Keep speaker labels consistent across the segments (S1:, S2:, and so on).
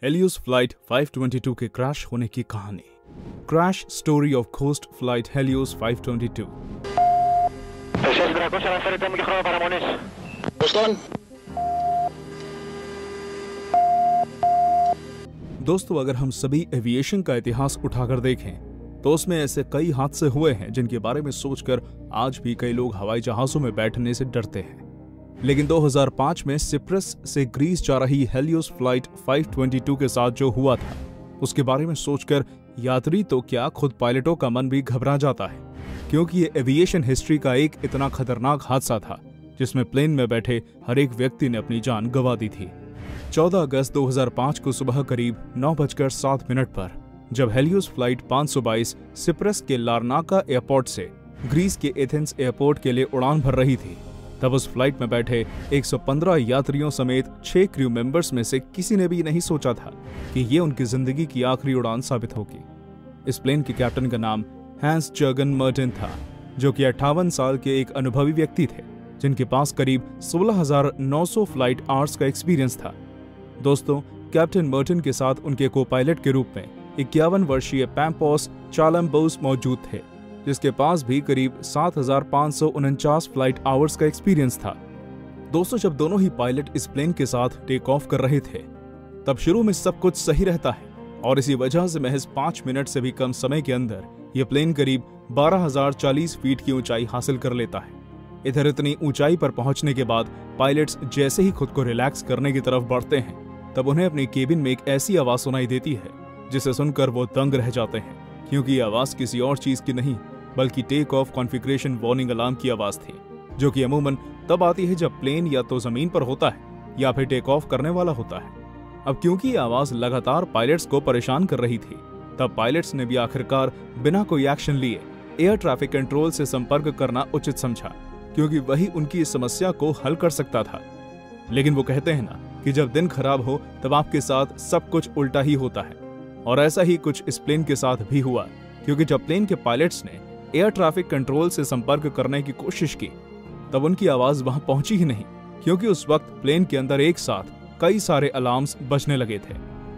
S1: Helios flight 522 के crash होने की कहानी। Crash story of ghost flight Helios 522। दोस्तों, अगर हम सभी एविएशन का इतिहास उठाकर देखें तो उसमें ऐसे कई हादसे हुए हैं जिनके बारे में सोचकर आज भी कई लोग हवाई जहाजों में बैठने से डरते हैं। लेकिन 2005 में सिप्रस से ग्रीस जा रही हेलियोस फ्लाइट 522 के साथ जो हुआ था उसके बारे में सोचकर यात्री तो क्या, खुद पायलटों का मन भी घबरा जाता है, क्योंकि ये एविएशन हिस्ट्री का एक इतना खतरनाक हादसा था जिसमें प्लेन में बैठे हर एक व्यक्ति ने अपनी जान गंवा दी थी। 14 अगस्त 2005 को सुबह करीब 9:07 पर जब हेलियोस फ्लाइट 522 सिप्रस के लारनाका एयरपोर्ट से ग्रीस के एथेंस एयरपोर्ट के लिए उड़ान भर रही थी, तब उस फ्लाइट में बैठे 115 यात्रियों समेत 6 क्रू मेंबर्स में से किसी ने भी नहीं सोचा था कि ये उनकी जिंदगी की आखिरी उड़ान साबित होगी। इस प्लेन के कैप्टन का नाम हैंस जर्गन मर्टन था, जो कि 58 साल के एक अनुभवी व्यक्ति थे जिनके पास करीब 16,900 फ्लाइट आवर्स का एक्सपीरियंस था। दोस्तों, कैप्टन मर्टन के साथ उनके को पायलट के रूप में 51 वर्षीय पैम्पोस चालम्बोस मौजूद थे, जिसके पास भी करीब 7,549 फ्लाइट आवर्स का एक्सपीरियंस था। दोस्तों, जब दोनों ही पायलट इस प्लेन के साथ टेक ऑफ कर रहे थे तब शुरू में सब कुछ सही रहता है और इसी वजह से महज 5 मिनट से भी कम समय के अंदर यह प्लेन करीब 12,040 फीट की ऊंचाई हासिल कर लेता है। इधर इतनी ऊंचाई पर पहुंचने के बाद पायलट्स जैसे ही खुद को रिलैक्स करने की तरफ बढ़ते हैं तब उन्हें अपनी केबिन में एक ऐसी आवाज सुनाई देती है जिसे सुनकर वो दंग रह जाते हैं, क्योंकि ये आवाज किसी और चीज की नहीं बल्कि take off configuration warning alarm की आवाज थी, जो कि अमूमन तब आती है जब प्लेन या तो जमीन पर होता है या फिर टेक ऑफ करने वाला होता है। अब क्योंकि ये आवाज लगातार पायलट्स को परेशान कर रही थी, तब पायलट्स ने भी आखिरकार बिना कोई एक्शन लिए एयर ट्रैफिक कंट्रोल से संपर्क करना उचित समझा, क्योंकि वही उनकी इस समस्या को हल कर सकता था। लेकिन वो कहते हैं ना कि जब दिन खराब हो तब आपके साथ सब कुछ उल्टा ही होता है, और ऐसा ही कुछ इस प्लेन के साथ भी हुआ, क्योंकि जब प्लेन के पायलट्स ने एयर ट्रैफिक कंट्रोल से संपर्क करने की कोशिश की तब उनकी आवाज वहां पहुंची ही नहीं, क्योंकि उस वक्त प्लेन के अंदर एक साथ कई सारे अलार्म्स बजने लगे थे,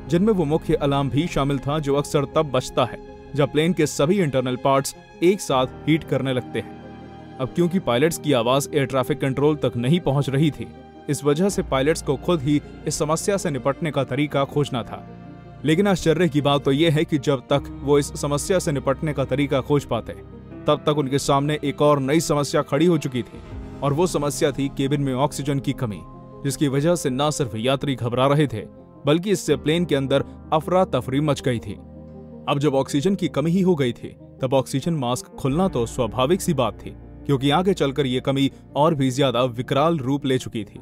S1: जिनमें वो मुख्य अलार्म भी शामिल था जो अक्सर तब बजता है जब प्लेन के सभी इंटरनल पार्ट्स एक साथ हीट करने लगते हैं। अब क्योंकि पायलट्स की आवाज एयर ट्रैफिक कंट्रोल तक नहीं पहुंच रही थी, इस वजह से पायलट्स को खुद ही इस समस्या से निपटने का तरीका खोजना था। लेकिन आश्चर्य की बात तो यह है कि जब तक वो इस समस्या से निपटने का तरीका खोज पाते तब तक उनके सामने एक और नई समस्या खड़ी हो चुकी थी, और वो समस्या थी केबिन में ऑक्सीजन की कमी, जिसकी वजह से न सिर्फ यात्री घबरा रहे थे बल्कि इससे प्लेन के अंदर अफरा तफरी मच गई थी। अब जब ऑक्सीजन की कमी ही हो गई थी तब ऑक्सीजन मास्क खुलना तो स्वाभाविक सी बात थी, क्योंकि आगे चलकर ये कमी और भी ज्यादा विकराल रूप ले चुकी थी,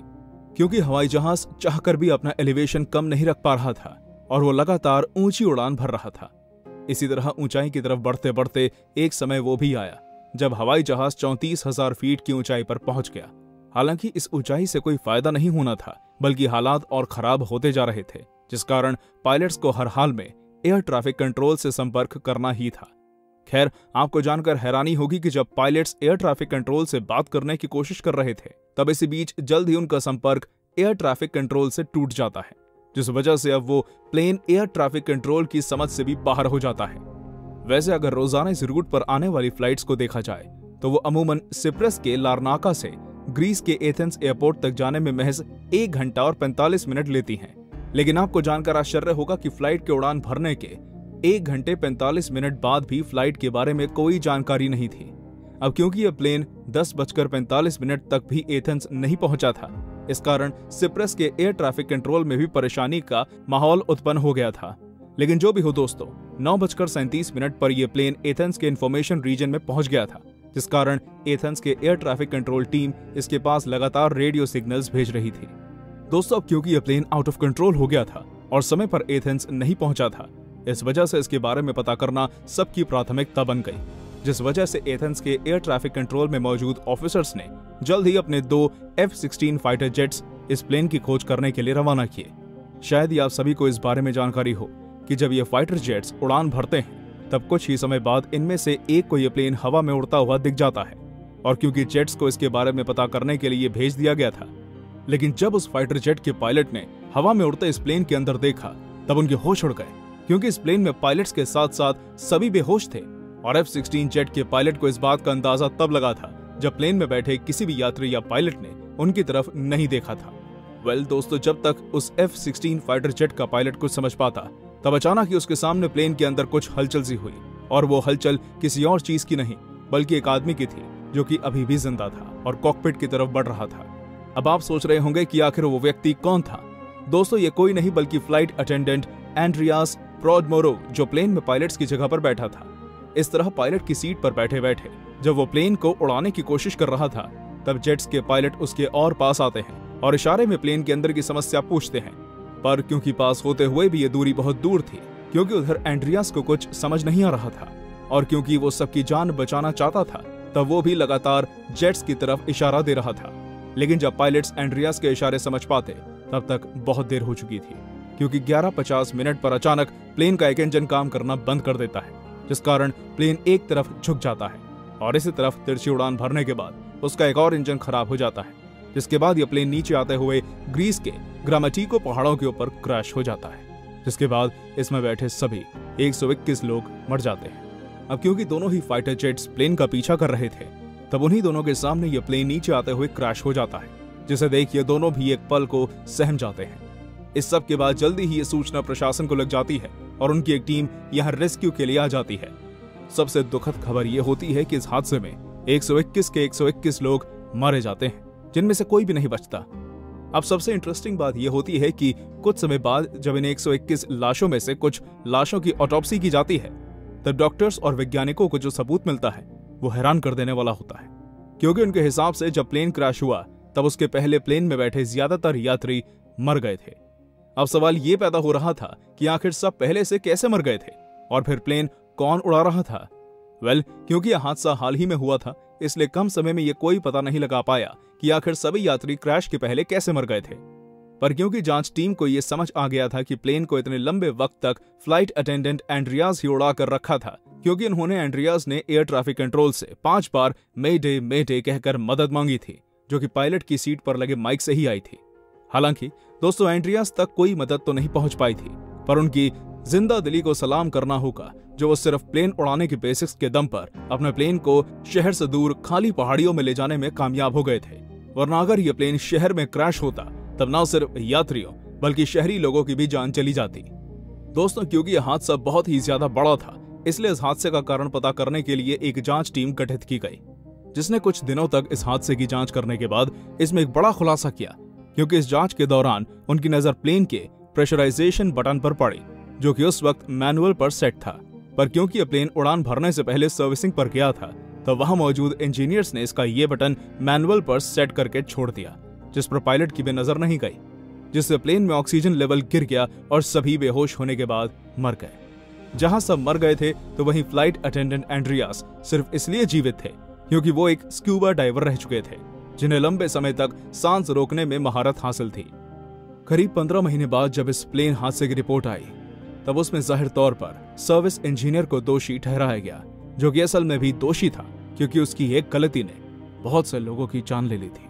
S1: क्योंकि हवाई जहाज चाहकर भी अपना एलिवेशन कम नहीं रख पा रहा था और वो लगातार ऊंची उड़ान भर रहा था। इसी तरह ऊंचाई की तरफ बढ़ते बढ़ते एक समय वो भी आया जब हवाई जहाज 34,000 फीट की ऊंचाई पर पहुंच गया। हालांकि इस ऊंचाई से कोई फायदा नहीं होना था, बल्कि हालात और खराब होते जा रहे थे, जिस कारण पायलट्स को हर हाल में एयर ट्रैफिक कंट्रोल से संपर्क करना ही था। खैर, आपको जानकर हैरानी होगी कि जब पायलट्स एयर ट्रैफिक कंट्रोल से बात करने की कोशिश कर रहे थे तब इसी बीच जल्द ही उनका संपर्क एयर ट्रैफिक कंट्रोल से टूट जाता है, जिस वजह से अब वो प्लेन एयर ट्रैफिक कंट्रोल की समझ से भी बाहर हो जाता है। वैसे अगर रोजाना इस रूट पर आने वाली फ्लाइट्स को देखा जाए तो वो अमूमन सिप्रस के लारनाका से ग्रीस के एथेंस एयरपोर्ट तक जाने में महज 1 घंटा और 45 मिनट लेती हैं। लेकिन आपको जानकर आश्चर्य होगा कि फ्लाइट के उड़ान भरने के 1 घंटे 45 मिनट बाद भी फ्लाइट के बारे में कोई जानकारी नहीं थी। अब क्योंकि यह प्लेन 10:45 तक भी एथेंस नहीं पहुंचा था, इस कारण सिप्रस के एयर ट्रैफिक कंट्रोल में भी परेशानी का माहौल उत्पन्न हो गया था। लेकिन जो भी हो दोस्तों, 9:37 पर यह प्लेन एथेंस के इंफॉर्मेशन रीजन में पहुंच गया था, जिस कारण एथेंस के एयर ट्रैफिक कंट्रोल टीम इसके पास लगातार रेडियो सिग्नल्स भेज रही थी। दोस्तों, अब क्योंकि यह प्लेन आउट ऑफ कंट्रोल हो गया था और समय पर एथेंस नहीं पहुंचा था, इस वजह से इसके बारे में पता करना सबकी प्राथमिकता बन गई, जिस वजह से एथेंस के एयर ट्रैफिक कंट्रोल में मौजूद ऑफिसर्स ने जल्द ही अपने 2 F-16 फाइटर जेट्स इस प्लेन की खोज करने के लिए रवाना किए। शायद ही आप सभी को इस बारे में जानकारी हो कि जब ये फाइटर जेट्स उड़ान भरते हैं तब कुछ ही समय बाद इनमें से एक को ये प्लेन हवा में उड़ता हुआ दिख जाता है, और क्योंकि जेट्स को इसके बारे में पता करने के लिए भेज दिया गया था, लेकिन जब उस फाइटर जेट के पायलट ने हवा में उड़ते इस प्लेन के अंदर देखा तब उनके होश उड़ गए, क्योंकि इस प्लेन में पायलट्स के साथ साथ सभी बेहोश थे। और F-16 जेट के पायलट को इस बात का अंदाजा तब लगा था जब प्लेन में बैठे किसी भी यात्री या पायलट ने उनकी तरफ नहीं देखा था। दोस्तों, जब तक उस F-16 फाइटर जेट का पायलट कुछ समझ पाता, तब अचानक ही उसके सामने प्लेन के अंदर कुछ हलचल सी हुई। और वो हलचल किसी और चीज की नहीं बल्कि एक आदमी की थी, जो कि अभी भी जिंदा था और कॉकपिट की तरफ बढ़ रहा था। अब आप सोच रहे होंगे कि आखिर वो व्यक्ति कौन था। दोस्तों, ये कोई नहीं बल्कि फ्लाइट अटेंडेंट एंड्रियास प्रोडमोरोव, जो प्लेन में पायलट्स की जगह पर बैठा था। इस तरह पायलट की सीट पर बैठे बैठे जब वो प्लेन को उड़ाने की कोशिश कर रहा था, तब जेट्स के पायलट उसके और पास आते हैं और इशारे में प्लेन के अंदर की समस्या पूछते हैं। पर क्योंकि पास होते हुए भी ये दूरी बहुत दूर थी, क्योंकि उधर एंड्रियास को कुछ समझ नहीं आ रहा था और क्योंकि वो सबकी जान बचाना चाहता था, तब वो भी लगातार जेट्स की तरफ इशारा दे रहा था। लेकिन जब पायलट्स एंड्रियास के इशारे समझ पाते, तब तक बहुत देर हो चुकी थी, क्योंकि 11:50 पर अचानक प्लेन का एक इंजन काम करना बंद कर देता है, जिस कारण प्लेन एक तरफ झुक जाता है और इसी तरफ तिरछी उड़ान भरने के बाद उसका एक और इंजन खराब हो जाता है, जिसके बाद यह प्लेन नीचे आते हुए ग्रीस के ग्रामेटिको पहाड़ों के ऊपर क्रैश हो जाता है, जिसके बाद इसमें बैठे सभी 121 लोग मर जाते हैं। अब क्योंकि दोनों ही फाइटर जेट्स प्लेन का पीछा कर रहे थे, तब उन्हीं दोनों के सामने यह प्लेन नीचे आते हुए क्रैश हो जाता है, जिसे देख ये दोनों भी एक पल को सहम जाते हैं। इस सब के बाद जल्दी ही ये सूचना प्रशासन को लग जाती है और उनकी एक टीम यहाँ रेस्क्यू के लिए आ जाती है। सबसे दुखद खबर ये होती है कि इस हादसे में 121 के 121 लोग मारे जाते हैं, जिनमें से कोई भी नहीं बचता। अब सबसे इंटरेस्टिंग बात यह होती है कि कुछ समय बाद जब इन 121 लाशों में से कुछ लाशों की ऑटोप्सी की जाती है, तब डॉक्टर्स और वैज्ञानिकों को जो सबूत मिलता है वो हैरान कर देने वाला होता है, क्योंकि उनके हिसाब से जब प्लेन क्रैश हुआ तब उसके पहले प्लेन में बैठे ज्यादातर यात्री मर गए थे। अब सवाल ये पैदा हो रहा था कि आखिर सब पहले से कैसे मर गए थे और फिर प्लेन कौन उड़ा रहा था। क्योंकि यह हादसा हाल ही में हुआ था, इसलिए कम समय में यह कोई पता नहीं लगा पाया कि आखिर सभी यात्री क्रैश के पहले कैसे मर गए थे। पर क्योंकि जांच टीम को यह समझ आ गया था कि प्लेन को इतने लंबे वक्त तक फ्लाइट अटेंडेंट एंड्रियास ही उड़ा कर रखा था, क्योंकि उन्होंने एंड्रियास ने एयर ट्रैफिक कंट्रोल से 5 बार मेडे मेडे कहकर मदद मांगी थी, जो कि पायलट की सीट पर लगे माइक से ही आई थी। हालांकि दोस्तों, एंड्रियास तक कोई मदद तो नहीं पहुंच पाई थी, पर उनकी जिंदा दिली को सलाम करना होगा, जो वो सिर्फ प्लेन उड़ाने के बेसिक्स के दम पर अपने प्लेन को शहर से दूर खाली पहाड़ियों में ले जाने में कामयाब हो गए थे। वरना अगर ये प्लेन शहर में क्रैश होता, तब न सिर्फ यात्रियों बल्कि शहरी लोगों की भी जान चली जाती। दोस्तों, क्योंकि यह हादसा बहुत ही ज्यादा बड़ा था, इसलिए इस हादसे का कारण पता करने के लिए एक जांच टीम गठित की गई, जिसने कुछ दिनों तक इस हादसे की जांच करने के बाद इसमें एक बड़ा खुलासा किया। क्योंकि इस जांच के दौरान उनकी नजर प्लेन के प्रेशराइजेशन बटन पर पड़ी, जो कि उस वक्त मैनुअल पर सेट था। पर क्योंकि यह प्लेन उड़ान भरने से पहले सर्विसिंग पर गया था, तो वहां मौजूद इंजीनियर्स ने इसका ये बटन मैनुअल पर सेट करके छोड़ दिया, जिस पर पायलट की भी नजर नहीं गई, जिससे प्लेन में ऑक्सीजन लेवल गिर गया और सभी बेहोश होने के बाद मर गए। जहां सब मर गए थे, तो वहीं फ्लाइट अटेंडेंट एंड्रियास सिर्फ इसलिए जीवित थे क्योंकि वो एक स्क्यूबा डाइवर रह चुके थे, जिन्हें लंबे समय तक सांस रोकने में महारत हासिल थी। करीब 15 महीने बाद जब इस प्लेन हादसे की रिपोर्ट आई, तब उसमें जाहिर तौर पर सर्विस इंजीनियर को दोषी ठहराया गया, जो कि असल में भी दोषी था, क्योंकि उसकी एक गलती ने बहुत से लोगों की जान ले ली थी।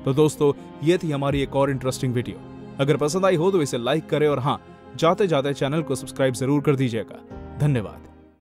S1: तो दोस्तों, ये थी हमारी एक और इंटरेस्टिंग वीडियो। अगर पसंद आई हो तो इसे लाइक करें और हाँ, जाते जाते चैनल को सब्सक्राइब जरूर कर दीजिएगा। धन्यवाद।